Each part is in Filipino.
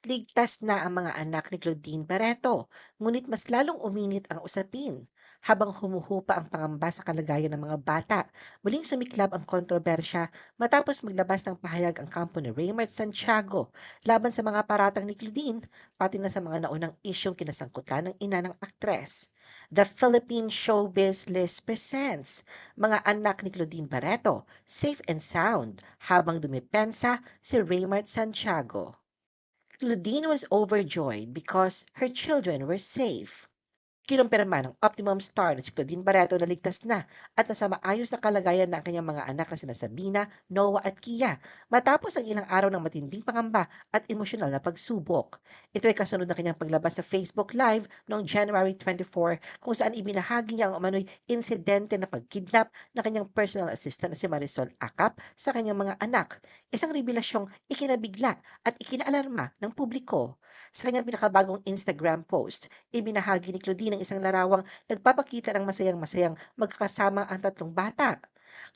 Ligtas na ang mga anak ni Claudine Barreto, ngunit mas lalong uminit ang usapin. Habang humuhupa ang pangamba sa kalagayan ng mga bata, muling sumiklab ang kontrobersya matapos maglabas ng pahayag ang kampo ni Raymart Santiago laban sa mga paratang ni Claudine, pati na sa mga naunang isyong kinasangkutan ng ina ng aktres. The Philippine Showbiz List presents mga anak ni Claudine Barreto, safe and sound, habang dumipensa si Raymart Santiago. Claudine was overjoyed because her children were safe. Kinumpirma ng Optimum Star na si Claudine Barreto na ligtas na at nasa maayos na kalagayan na ang kanyang mga anak na sina Sabina, Noah at Kia matapos ang ilang araw ng matinding pangamba at emosyonal na pagsubok. Ito ay kasunod ng kanyang paglabas sa Facebook Live noong January 24 kung saan ibinahagi niya ang umano'y insidente na pagkidnap ng kanyang personal assistant na si Marisol Acap sa kanyang mga anak. Isang revelasyong ikinabigla at ikinaalarma ng publiko. Sa kanyang pinakabagong Instagram post, ibinahagi ni Claudine ang isang larawang nagpapakita ng masayang-masayang magkakasama ang tatlong bata.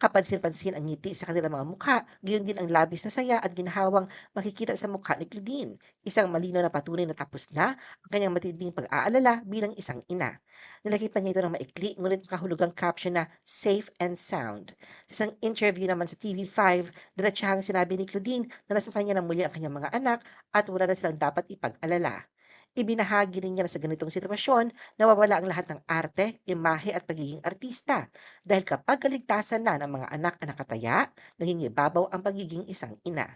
Kapansin-pansin ang ngiti sa kanilang mga mukha, gayon din ang labis na saya at ginhawang makikita sa mukha ni Claudine. Isang malinaw na patunay na tapos na ang kanyang matinding pag-aalala bilang isang ina. Nilakip niya ito ng maikli ngunit makahulugang caption na safe and sound. Sa isang interview naman sa TV5, diretsahang sinabi ni Claudine na nasa kanya na muli ang kanyang mga anak at wala na silang dapat ipag-alala. Ibinahagi rin niya na sa ganitong sitwasyon, nawawala ang lahat ng arte, imahe at pagiging artista. Dahil kapag kaligtasan na ng mga anak ang nakataya, naging ibabaw ang pagiging isang ina.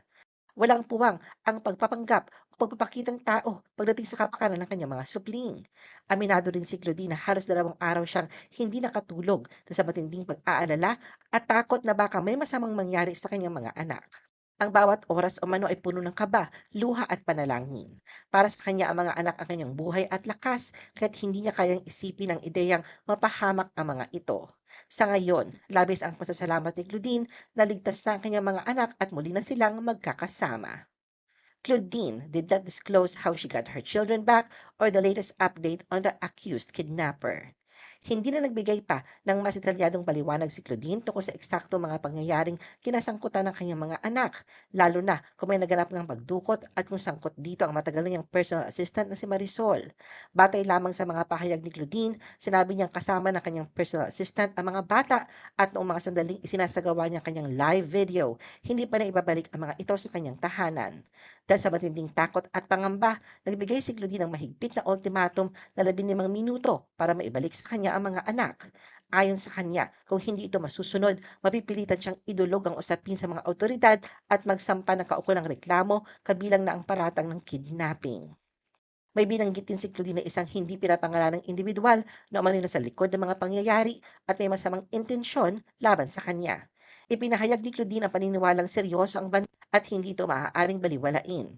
Walang puwang ang pagpapanggap o pagpapakitang tao pagdating sa kapakanan ng kanyang mga supling. Aminado rin si Claudine na halos 2 araw siyang hindi nakatulog na sa matinding pag-aalala at takot na baka may masamang mangyari sa kanyang mga anak. Ang bawat oras o mano ay puno ng kaba, luha at panalangin. Para sa kanya ang mga anak ang kanyang buhay at lakas kahit hindi niya kayang isipin ang ideyang mapahamak ang mga ito. Sa ngayon, labis ang pasasalamat ni Claudine na ligtas na ang kanyang mga anak at muli na silang magkakasama. Claudine did not disclose how she got her children back or the latest update on the accused kidnapper. Hindi na nagbigay pa ng mas detalyadong paliwanag si Claudine tungkol sa eksakto mga pangyayaring kinasangkutan ng kanyang mga anak, lalo na kung may naganap ng pagdukot at kung sangkot dito ang matagal na niyang personal assistant na si Marisol. Batay lamang sa mga pahayag ni Claudine, sinabi niyang kasama ng kanyang personal assistant ang mga bata at noong mga sandaling isinasagawa niya ang kanyang live video, hindi pa na ibabalik ang mga ito sa kanyang tahanan. Dahil sa matinding takot at pangamba, nagbigay si Claudine ng mahigpit na ultimatum na 15 minuto para maibalik sa kanya ang mga anak. Ayon sa kanya, kung hindi ito masusunod, mapipilitan siyang idulog ang usapin sa mga otoridad at magsampa ng kaukulang reklamo kabilang na ang paratang ng kidnapping. May binanggit din si Claudine na isang hindi pinapangalanang individual na umano'y nasa likod ng mga pangyayari at may masamang intensyon laban sa kanya. Ipinahayag ni Claudine ang paniniwalang seryoso ang banta at hindi ito maaaring baliwalain.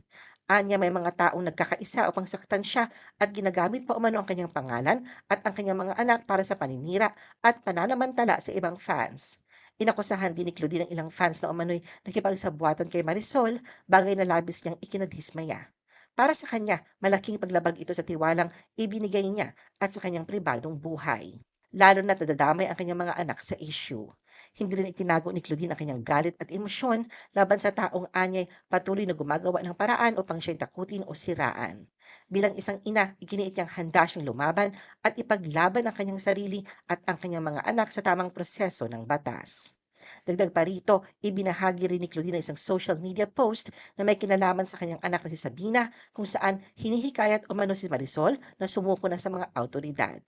Anya may mga taong nagkakaisa upang saktan siya at ginagamit pa umano ang kanyang pangalan at ang kanyang mga anak para sa paninira at pananamantala sa ibang fans. Inakusahan din ni Claudine ang ilang fans na umano'y nakipagsabuatan kay Marisol, bagay na labis niyang ikinadismaya. Para sa kanya, malaking paglabag ito sa tiwalang ibinigay niya at sa kanyang pribadong buhay. Lalo na't nadadamay ang kanyang mga anak sa issue. Hindi rin itinago ni Claudine ang kanyang galit at emosyon laban sa taong anyay patuloy na gumagawa ng paraan upang siya'y takutin o siraan. Bilang isang ina, iginiit niyang handa siyang lumaban at ipaglaban ang kanyang sarili at ang kanyang mga anak sa tamang proseso ng batas. Dagdag pa rito, ibinahagi rin ni Claudine ang isang social media post na may kinalaman sa kanyang anak na si Sabina kung saan hinihikayat umano si Marisol na sumuko na sa mga autoridad.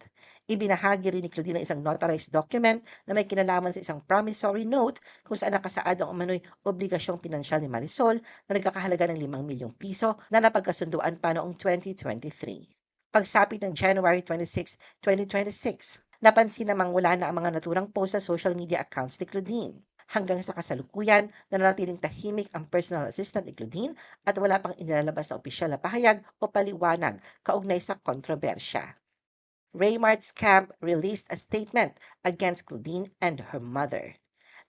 Ibinahagi rin ni Claudine ang isang notarized document na may kinalaman sa isang promissory note kung saan nakasaad ang umano'y obligasyong pinansyal ni Marisol na nagkakahalaga ng 5 milyong piso na napagkasunduan pa noong 2023. Pagsapit ng January 26, 2026, napansin namang wala na ang mga naturang post sa social media accounts ni Claudine. Hanggang sa kasalukuyan, nananatiling tahimik ang personal assistant ni Claudine at wala pang inilalabas na opisyal na pahayag o paliwanag kaugnay sa kontrobersya. Raymart's camp released a statement against Claudine and her mother.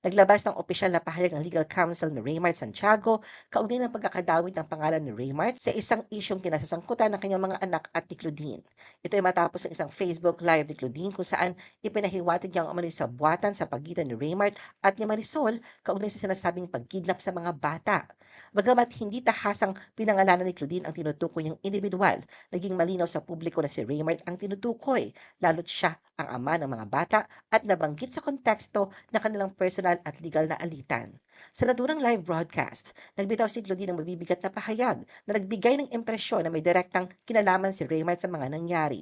Naglabas ng opisyal na pahayag ng legal counsel ni Raymart Santiago kaugnay ng pagkakadawit ng pangalan ni Raymart sa isang isyong kinasasangkutan ng kanyang mga anak at ni Claudine. Ito ay matapos ng isang Facebook Live ni Claudine kung saan ipinahiwatig niya ang umano'y sabwatan sa pagitan ni Raymart at ni Marisol kaugnay sa sinasabing pagkidnap sa mga bata. Bagamat hindi tahasang pinangalanan ni Claudine ang tinutukoy niyang individual, naging malinaw sa publiko na si Raymart ang tinutukoy, lalo't siya ang ama ng mga bata at nabanggit sa konteksto na kanilang personal at legal na alitan. Sa naturang live broadcast, nagbitaw si Claudine ng mabibigat na pahayag na nagbigay ng impresyon na may direktang kinalaman si Raymart sa mga nangyari.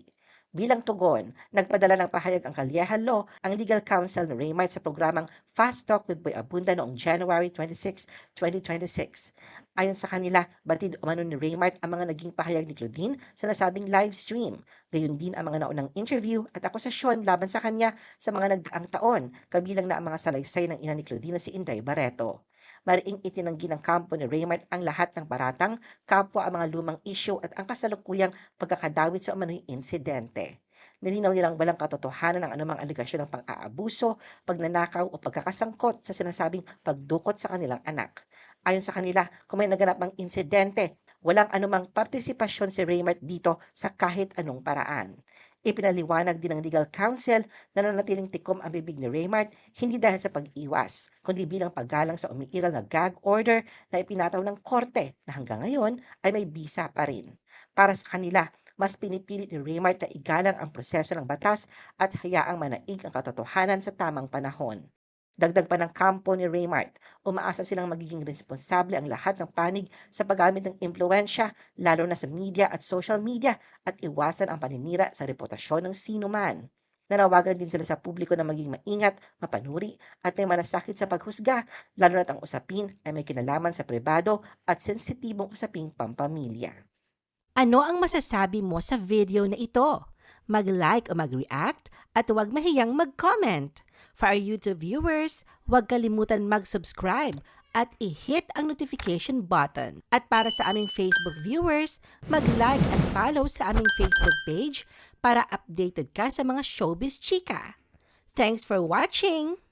Bilang tugon, nagpadala ng pahayag ang Calleja Law, ang legal counsel ni Raymart sa programang Fast Talk with Boy Abunda noong January 26, 2026. Ayon sa kanila, batid umano ni Raymart ang mga naging pahayag ni Claudine sa nasabing live stream. Gayon din ang mga naunang interview at akusasyon laban sa kanya sa mga nagdaang taon, kabilang na ang mga salaysay ng ina ni Claudine na si Inday Barreto. Mariing itinanggi ng kampo ni Raymart ang lahat ng paratang, kapwa ang mga lumang isyu at ang kasalukuyang pagkakadawit sa umano'y insidente. Nilinaw nilang walang katotohanan ng anumang aligasyon ng pang-aabuso, pagnanakaw o pagkakasangkot sa sinasabing pagdukot sa kanilang anak. Ayon sa kanila, kung may naganap ang insidente, walang anumang partisipasyon si Raymart dito sa kahit anong paraan. Ipinaliwanag din ng legal counsel na nanatiling tikom ang bibig ni Raymart hindi dahil sa pag-iwas, kundi bilang paggalang sa umiiral na gag order na ipinataw ng korte na hanggang ngayon ay may bisa pa rin. Para sa kanila, mas pinipilit ni Raymart na igalang ang proseso ng batas at hayaang manaig ang katotohanan sa tamang panahon. Dagdag pa ng kampo ni Raymart, umaasa silang magiging responsable ang lahat ng panig sa paggamit ng impluensya, lalo na sa media at social media, at iwasan ang paninira sa reputasyon ng sinuman. Nanawagan din sila sa publiko na maging maingat, mapanuri at may malasakit sa paghusga, lalo na't ang usapin ay may kinalaman sa pribado at sensitibong usaping pampamilya. Ano ang masasabi mo sa video na ito? Mag-like o mag-react at huwag mahiyang mag-comment. For our YouTube viewers, huwag kalimutan mag-subscribe at i-hit ang notification button. At para sa aming Facebook viewers, mag-like at follow sa aming Facebook page para updated ka sa mga showbiz chika. Thanks for watching!